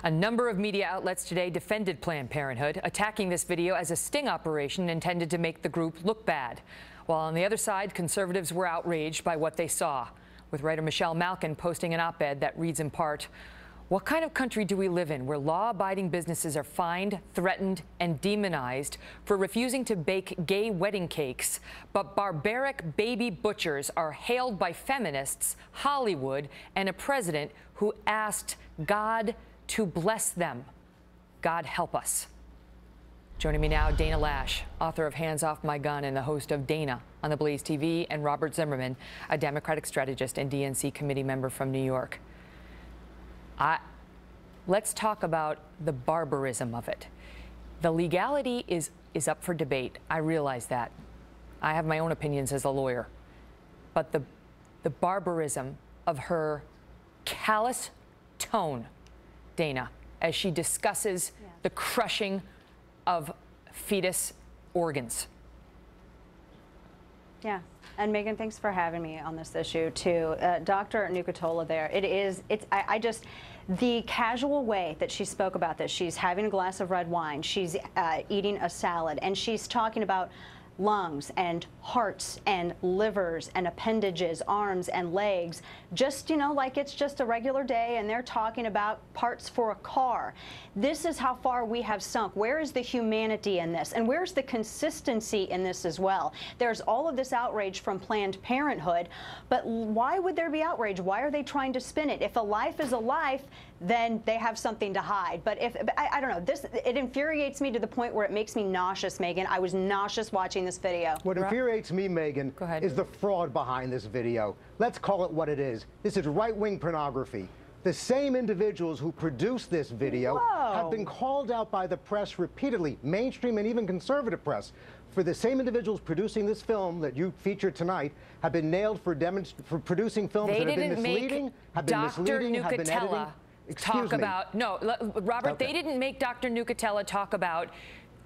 A number of media outlets today defended Planned Parenthood, attacking this video as a sting operation intended to make the group look bad. While on the other side, conservatives were outraged by what they saw, with writer Michelle Malkin posting an op-ed that reads in part, "What kind of country do we live in where law-abiding businesses are fined, threatened, and demonized for refusing to bake gay wedding cakes, but barbaric baby butchers are hailed by feminists, Hollywood, and a president who asked God to bless them? God help us." Joining me now, Dana Loesch, author of Hands Off My Gun and the host of Dana on the Blaze TV, and Robert Zimmerman, a Democratic strategist and DNC committee member from New York. Let's talk about the barbarism of it. The legality is up for debate. I realize that. I have my own opinions as a lawyer. But the barbarism of her callous tone, Dana, as she discusses the crushing of fetus organs. Yeah. And Megyn, thanks for having me on this issue too. Dr. Nucatola there, the casual way that she spoke about this, she's having a glass of red wine, she's eating a salad, and she's talking about lungs and hearts and livers and appendages, arms and legs, just, like it's just a regular day, and they're talking about parts for a car. This is how far we have sunk. Where is the humanity in this? And where's the consistency in this as well? There's all of this outrage from Planned Parenthood, but why would there be outrage? Why are they trying to spin it? If a life is a life, then they have something to hide. But I don't know, it infuriates me to the point where it makes me nauseous, Megyn. I was nauseous watching this video. What infuriates me, Megyn, is the fraud behind this video. Let's call it what it is. This is right-wing pornography. The same individuals who produced this video have been called out by the press repeatedly, mainstream and even conservative press, for the same individuals producing this film that you featured tonight have been nailed for producing films that have been misleading, have been editing. Talk about, no, Robert, they didn't make Dr. Nucatella talk about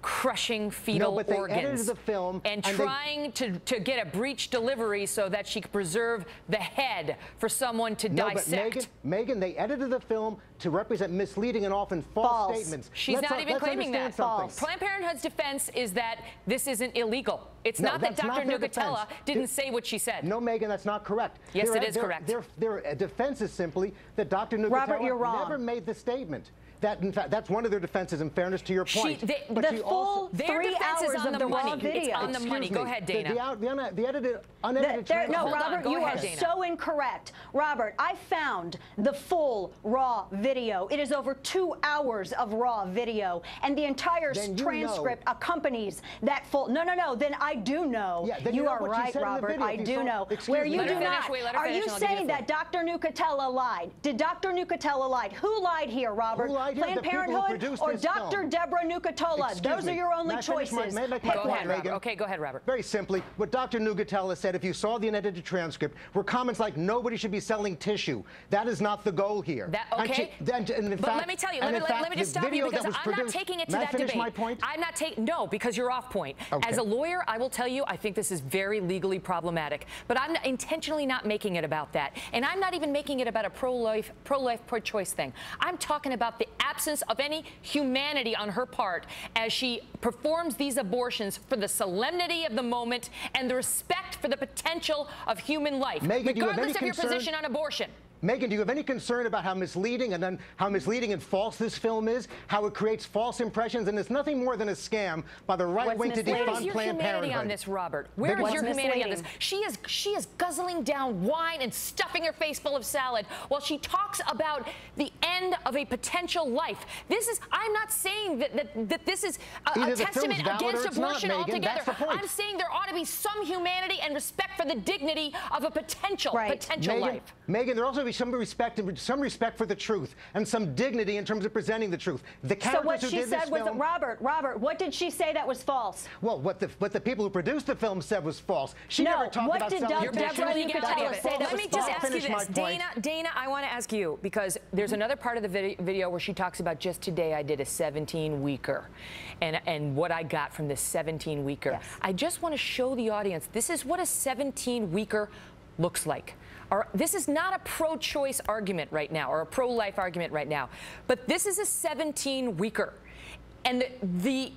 crushing fetal organs the film and trying to get a breech delivery so that she could preserve the head for someone to dissect. But Megyn, they edited the film to represent misleading and often false statements. She's not even claiming that. Planned Parenthood's defense is that this isn't illegal. It's not that Dr. Nucatella didn't say what she said. No, Megyn, that's not correct. Yes, it is correct. Their defense is simply that Dr. Nucatella never made the statement. That, in fact, that's one of their defenses, in fairness to your point. The full 3 hours of the raw video. It's on the money. Go ahead, Dana. The unedited trailer. No, Robert, you are so incorrect. Robert, I found the full raw video. It is over 2 hours of raw video, and the entire transcript accompanies that full. No. Then I do know. Yeah, you are right, Robert. I do know. Where you do not. Are you saying that Dr. Nucatella lied? Did Dr. Nucatella lie? Who lied here, Robert? Planned Parenthood or Dr. Deborah Nucatola? Those are your only choices. Go ahead, Robert. Okay, go ahead, Robert. Very simply, what Dr. Nucatella said, if you saw the unedited transcript, were comments like, nobody should be selling tissue. That is not the goal here. Okay. But let me tell you, let me just stop you, because I'm not taking it to that debate. My point? I'm not taking, no, because you're off point. Okay. As a lawyer, I will tell you, I think this is very legally problematic. But I'm intentionally not making it about that. And I'm not even making it about a pro-life, pro-choice thing. I'm talking about the absence of any humanity on her part as she performs these abortions for the solemnity of the moment and the respect for the potential of human life, Megyn, regardless of your position on abortion. Megyn, do you have any concern about how misleading and false this film is, how it creates false impressions, and it's nothing more than a scam by the right wing to defund Planned Parenthood? Where is your humanity on this, Robert? Where is your humanity on this? She is guzzling down wine and stuffing her face full of salad while she talks about the end of a potential life. I'm not saying that this is a testament against abortion altogether. I'm saying there ought to be some humanity and respect for the dignity of a potential life. Megyn, there also be some respect for the truth and some dignity in terms of presenting the truth. The characters so what who she did said this was film, Robert, what did she say that was false? Well, what the people who produced the film said was false. She never talked about selling Deborah Nucatella say that was false? Let me just ask you this, Dana, I want to ask you, because there's another part of the video where she talks about, just today I did a 17-weeker and what I got from this 17-weeker. Yes. I just want to show the audience, this is what a 17-weeker looks like. this is not a pro-choice argument right now or a pro-life argument right now, but this is a 17-weeker. And the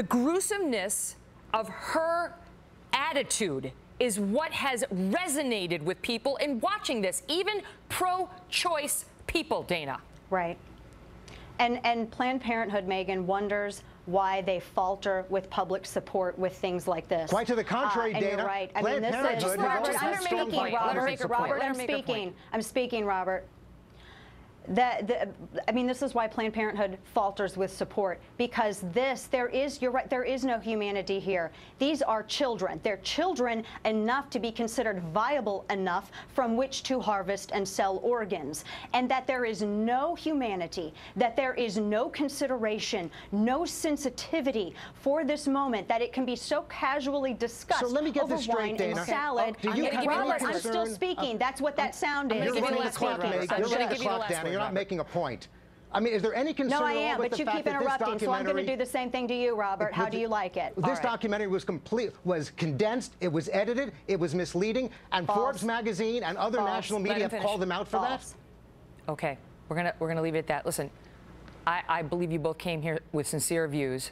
gruesomeness of her attitude is what has resonated with people in watching this, even pro-choice people, Dana. Right. And Planned Parenthood, Megyn, wonders why they falter with public support with things like this. Quite to the contrary, and Dana. You're right. I Planned mean, this is Parenthood I'm speaking, Robert. I'm speaking, Robert. I mean, this is why Planned Parenthood falters with support, because you're right, there is no humanity here. These are children. They're children enough to be considered viable enough from which to harvest and sell organs. And that there is no humanity, that there is no consideration, no sensitivity for this moment, that it can be so casually discussed so let me get over this straight, wine Dana. and salad. Robert, I'm still speaking. That's what that sound is. You're running the clock, Megyn. You're running the clock, Dana. You're not making a point. I mean, is there any concern? No, I am, but you keep interrupting, so I'm going to do the same thing to you, Robert. How do you like it? This documentary was condensed, it was edited, it was misleading, and Forbes magazine and other national media have called them out for that. Okay, we're gonna leave it at that. Listen, I believe you both came here with sincere views,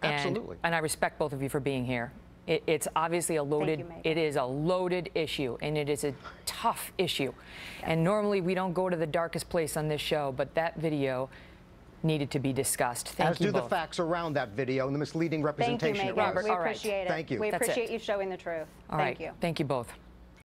and I respect both of you for being here. It's obviously a loaded, it is a loaded issue, and it is a tough issue. And normally we don't go to the darkest place on this show, but that video needed to be discussed. Thank you both. As do the facts around that video and the misleading representation. Thank you, Megyn. We appreciate it. Thank you. We appreciate you showing the truth. Thank you. Thank you both.